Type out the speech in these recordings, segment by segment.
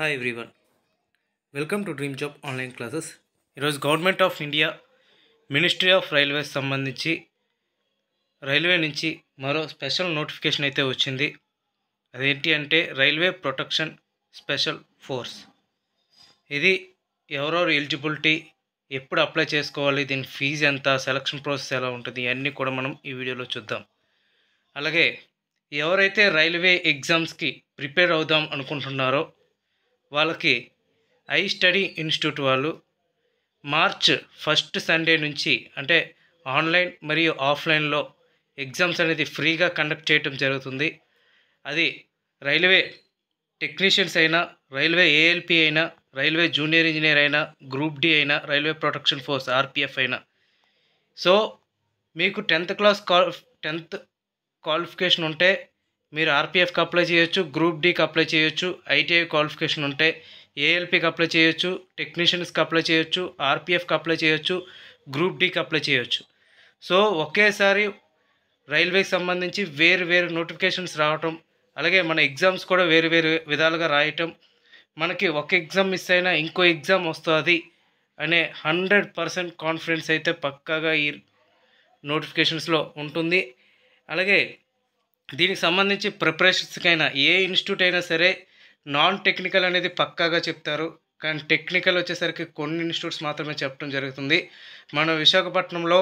Hi everyone, welcome to dream job online classes. ఈరోజు government of India ministry of railways సంబంధించి railway నుంచి మరో special notification అయితే వచ్చింది. అదేంటి అంటే రైల్వే ప్రొటెక్షన్ స్పెషల్ ఫోర్స్. ఇది ఎవరెవరు ఎలిజిబిలిటీ, ఎప్పుడు అప్లై చేసుకోవాలి, దీని ఫీజు ఎంత, సెలక్షన్ ప్రాసెస్ ఎలా ఉంటుంది, ఇవన్నీ కూడా మనం ఈ వీడియోలో చూద్దాం. అలాగే ఎవరైతే రైల్వే ఎగ్జామ్స్కి ప్రిపేర్ అవుదాం అనుకుంటున్నారో వాళ్ళకి ఐ స్టడీ ఇన్స్టిట్యూట్ వాళ్ళు మార్చ్ ఫస్ట్ సండే నుంచి అంటే ఆన్లైన్ మరియు ఆఫ్లైన్లో ఎగ్జామ్స్ అనేది ఫ్రీగా కండక్ట్ చేయటం జరుగుతుంది. అది రైల్వే టెక్నీషియన్స్ అయినా, రైల్వే ఏఎల్పి అయినా, రైల్వే జూనియర్ ఇంజనీర్ అయినా, గ్రూప్ డి అయినా, రైల్వే ప్రొటెక్షన్ ఫోర్స్ ఆర్పిఎఫ్ అయినా. సో మీకు 10th క్వాలిఫికేషన్ ఉంటే మీరు ఆర్పిఎఫ్కి అప్లై చేయొచ్చు, గ్రూప్ డికి అప్లై చేయొచ్చు. ఐటీఐ క్వాలిఫికేషన్ ఉంటే ఏఎల్పికి అప్లై చేయొచ్చు, టెక్నీషియన్స్కి అప్లై చేయొచ్చు, ఆర్పిఎఫ్కి అప్లై చేయొచ్చు, గ్రూప్ డికి అప్లై చేయొచ్చు. సో ఒకేసారి రైల్వేకి సంబంధించి వేరు వేరు నోటిఫికేషన్స్ రావటం, అలాగే మన ఎగ్జామ్స్ కూడా వేరు వేరు విధాలుగా రాయటం, మనకి ఒక ఎగ్జామ్ మిస్ అయినా ఇంకో ఎగ్జామ్ వస్తుంది అనే 100% కాన్ఫిడెన్స్ అయితే పక్కాగా ఈ నోటిఫికేషన్స్లో ఉంటుంది. అలాగే దీనికి సంబంధించి ప్రిపరేషన్స్కైనా ఏ ఇన్స్టిట్యూట్ అయినా సరే నాన్ టెక్నికల్ అనేది పక్కాగా చెప్తారు, కానీ టెక్నికల్ వచ్చేసరికి కొన్ని ఇన్స్టిట్యూట్స్ మాత్రమే చెప్పడం జరుగుతుంది. మన విశాఖపట్నంలో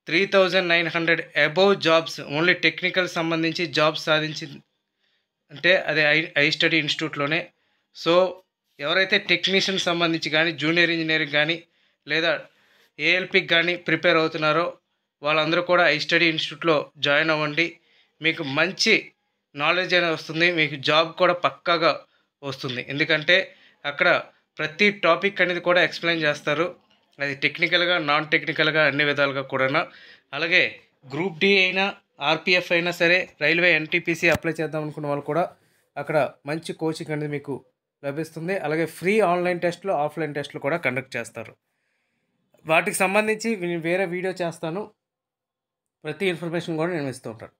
3900 అబోవ్ జాబ్స్ ఓన్లీ టెక్నికల్ సంబంధించి జాబ్స్ సాధించి అంటే అదే ఐ స్టడీ ఇన్స్టిట్యూట్లోనే. సో ఎవరైతే టెక్నీషియన్ సంబంధించి కానీ, జూనియర్ ఇంజనీరింగ్ కానీ లేదా ఏఎల్పికి కానీ ప్రిపేర్ అవుతున్నారో వాళ్ళందరూ కూడా ఐ స్టడీ ఇన్స్టిట్యూట్లో జాయిన్ అవ్వండి. మీకు మంచి నాలెడ్జ్ అనేది వస్తుంది, మీకు జాబ్ కూడా పక్కాగా వస్తుంది. ఎందుకంటే అక్కడ ప్రతి టాపిక్ అనేది కూడా ఎక్స్ప్లెయిన్ చేస్తారు, అది టెక్నికల్గా నాన్ టెక్నికల్గా అన్ని విధాలుగా కూడా. అలాగే గ్రూప్ డి అయినా ఆర్పిఎఫ్ అయినా సరే రైల్వే ఎన్టీపీసీ అప్లై చేద్దాం అనుకున్న వాళ్ళు కూడా అక్కడ మంచి కోచింగ్ అనేది మీకు లభిస్తుంది. అలాగే ఫ్రీ ఆన్లైన్ టెస్ట్లు, ఆఫ్లైన్ టెస్ట్లు కూడా కండక్ట్ చేస్తారు. వాటికి సంబంధించి నేను వేరే వీడియో చేస్తాను, ప్రతి ఇన్ఫర్మేషన్ కూడా నేను ఇస్తూ ఉంటాను.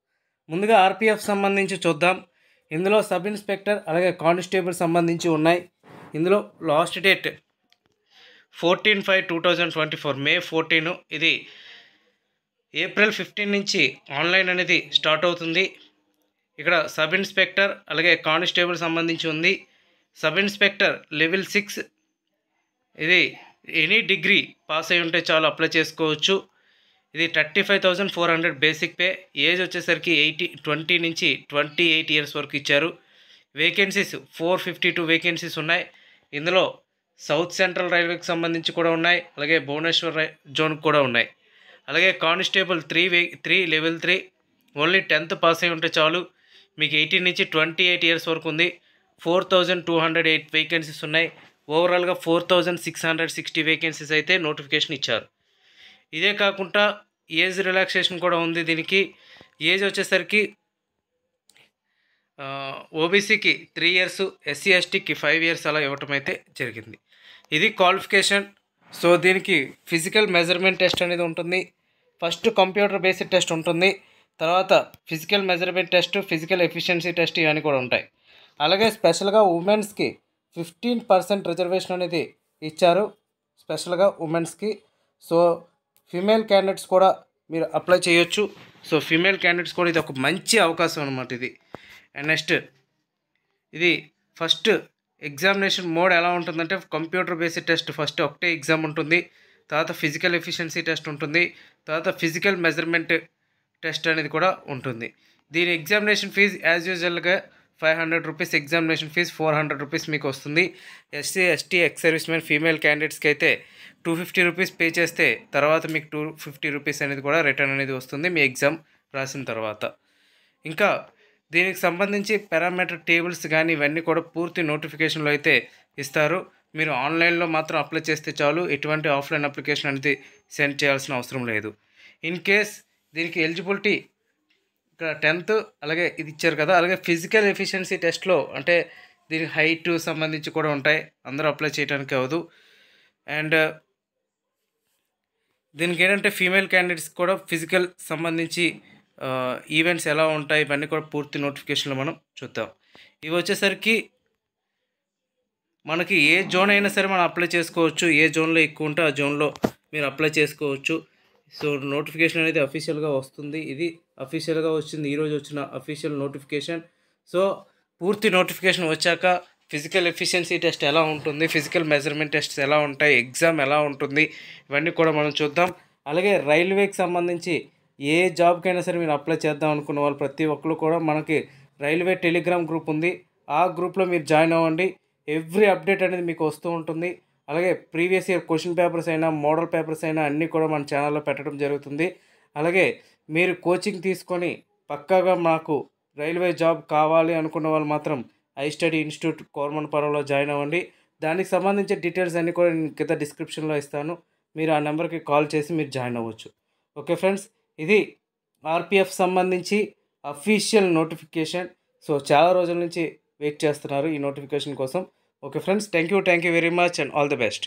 ముందుగా ఆర్పిఎఫ్ సంబంధించి చూద్దాం. ఇందులో సబ్ ఇన్స్పెక్టర్ అలాగే కానిస్టేబుల్ సంబంధించి ఉన్నాయి. ఇందులో లాస్ట్ డేట్ 14/5/2024 మే 14. ఇది ఏప్రిల్ 15 నుంచి ఆన్లైన్ అనేది స్టార్ట్ అవుతుంది. ఇక్కడ సబ్ ఇన్స్పెక్టర్ అలాగే కానిస్టేబుల్ సంబంధించి ఉంది. Sub inspector level 6. ఇది ఎనీ డిగ్రీ పాస్ అయి ఉంటే చాలు అప్లై చేసుకోవచ్చు. ఇది 35,400 బేసిక్ పే. ఏజ్ వచ్చేసరికి 20 నుంచి 28 ఇయర్స్ వరకు ఇచ్చారు. వేకెన్సీస్ 452 వేకెన్సీస్ ఉన్నాయి. ఇందులో సౌత్ సెంట్రల్ రైల్వేకి సంబంధించి కూడా ఉన్నాయి, అలాగే భువనేశ్వర్ జోన్కి కూడా ఉన్నాయి. అలాగే constable 3 level 3 only 10th pass అయి ఉంటే చాలు. మీకు 18 నుంచి 28 ఇయర్స్ వరకు ఉంది. 4,208 వేకెన్సీస్ ఉన్నాయి. ఓవరాల్గా 4,660 వేకెన్సీస్ అయితే నోటిఫికేషన్ ఇచ్చారు. ఇదే కాకుండా ఏజ్ రిలాక్సేషన్ కూడా ఉంది. దీనికి ఏజ్ వచ్చేసరికి ఓబీసీకి 3 ఇయర్స్, ఎస్సీ ఎస్టీకి 5 ఇయర్స్ అలా ఇవ్వటం అయితే జరిగింది. ఇది క్వాలిఫికేషన్. సో దీనికి ఫిజికల్ మెజర్మెంట్ టెస్ట్ అనేది ఉంటుంది. ఫస్ట్ కంప్యూటర్ బేస్డ్ టెస్ట్ ఉంటుంది, తర్వాత physical measurement test, physical efficiency test ఇవన్నీ కూడా ఉంటాయి. అలాగే స్పెషల్గా ఉమెన్స్కి 15% రిజర్వేషన్ అనేది ఇచ్చారు, స్పెషల్గా ఉమెన్స్కి. సో ఫీమేల్ క్యాండిడేట్స్ కూడా మీరు అప్లై చేయొచ్చు. సో ఫీమేల్ క్యాండిడేట్స్ కూడా ఇది ఒక మంచి అవకాశం అనమాట ఇది. అండ్ నెక్స్ట్ ఇది ఫస్ట్ ఎగ్జామినేషన్ మోడ్ ఎలా ఉంటుందంటే కంప్యూటర్ బేస్డ్ టెస్ట్ ఫస్ట్ ఒకటే ఎగ్జామ్ ఉంటుంది, తర్వాత ఫిజికల్ ఎఫిషియన్సీ టెస్ట్ ఉంటుంది, తర్వాత ఫిజికల్ మెజర్మెంట్ టెస్ట్ అనేది కూడా ఉంటుంది. దీని ఎగ్జామినేషన్ ఫీజు యాజ్ యూజువల్గా 500 రూపీస్ ఎగ్జామినేషన్ ఫీజు, 400 రూపీస్ మీకు వస్తుంది. SC ST ex service men female క్యాండిడేట్స్కి అయితే 250 రూపీస్ పే చేస్తే తర్వాత మీకు 250 రూపీస్ అనేది కూడా రిటర్న్ అనేది వస్తుంది మీ ఎగ్జామ్ రాసిన తర్వాత. ఇంకా దీనికి సంబంధించి పారామీటర్ టేబుల్స్ కానీ ఇవన్నీ కూడా పూర్తి నోటిఫికేషన్లో అయితే ఇస్తారు. మీరు ఆన్లైన్లో మాత్రం అప్లై చేస్తే చాలు, ఎటువంటి ఆఫ్లైన్ అప్లికేషన్ అనేది సెండ్ చేయాల్సిన అవసరం లేదు. ఇన్ కేస్ దీనికి ఎలిజిబిలిటీ ఇక్కడ 10th అలాగే ఇది ఇచ్చారు కదా, అలాగే ఫిజికల్ ఎఫిషియన్సీ టెస్ట్లో అంటే దీనికి హైట్ సంబంధించి కూడా ఉంటాయి, అందరూ అప్లై చేయడానికి అవ్వదు. అండ్ దీనికి ఏంటంటే ఫీమేల్ క్యాండిడేట్స్ కూడా ఫిజికల్ సంబంధించి ఈవెంట్స్ ఎలా ఉంటాయి ఇవన్నీ కూడా పూర్తి నోటిఫికేషన్లో మనం చూద్దాం. ఇవి వచ్చేసరికి మనకి ఏ జోన్ అయినా సరే మనం అప్లై చేసుకోవచ్చు. ఏ జోన్లో ఎక్కువ ఉంటే ఆ జోన్లో మీరు అప్లై చేసుకోవచ్చు. సో నోటిఫికేషన్ అనేది అఫీషియల్గా వస్తుంది. ఇది అఫీషియల్గా వచ్చింది, ఈరోజు వచ్చిన అఫీషియల్ నోటిఫికేషన్. సో పూర్తి నోటిఫికేషన్ వచ్చాక ఫిజికల్ ఎఫిషియన్సీ టెస్ట్ ఎలా ఉంటుంది, ఫిజికల్ మెజర్మెంట్ టెస్ట్స్ ఎలా ఉంటాయి, ఎగ్జామ్ ఎలా ఉంటుంది, ఇవన్నీ కూడా మనం చూద్దాం. అలాగే రైల్వేకి సంబంధించి ఏ జాబ్కైనా సరే మీరు అప్లై చేద్దాం అనుకున్న వాళ్ళు ప్రతి ఒక్కరు కూడా మనకి రైల్వే టెలిగ్రామ్ గ్రూప్ ఉంది. ఆ గ్రూప్లో మీరు జాయిన్ అవ్వండి. ఎవ్రీ అప్డేట్ అనేది మీకు వస్తూ ఉంటుంది. అలాగే ప్రీవియస్ ఇయర్ క్వశ్చన్ పేపర్స్ అయినా మోడల్ పేపర్స్ అయినా అన్నీ కూడా మన ఛానల్లో పెట్టడం జరుగుతుంది. అలాగే మీరు కోచింగ్ తీసుకొని పక్కాగా మాకు రైల్వే జాబ్ కావాలి అనుకున్న వాళ్ళు మాత్రం ఐ స్టడీ ఇన్స్టిట్యూట్ కోరమనపురంలో జాయిన్ అవ్వండి. దానికి సంబంధించిన డీటెయిల్స్ అన్నీ కూడా నేను కింద డిస్క్రిప్షన్లో ఇస్తాను. మీరు ఆ నెంబర్కి కాల్ చేసి మీరు జాయిన్ అవ్వచ్చు. ఓకే ఫ్రెండ్స్, ఇది ఆర్పిఎఫ్ సంబంధించి అఫీషియల్ నోటిఫికేషన్. సో చాలా రోజుల నుంచి వెయిట్ చేస్తున్నారు ఈ నోటిఫికేషన్ కోసం. Okay friends, thank you very much and all the best.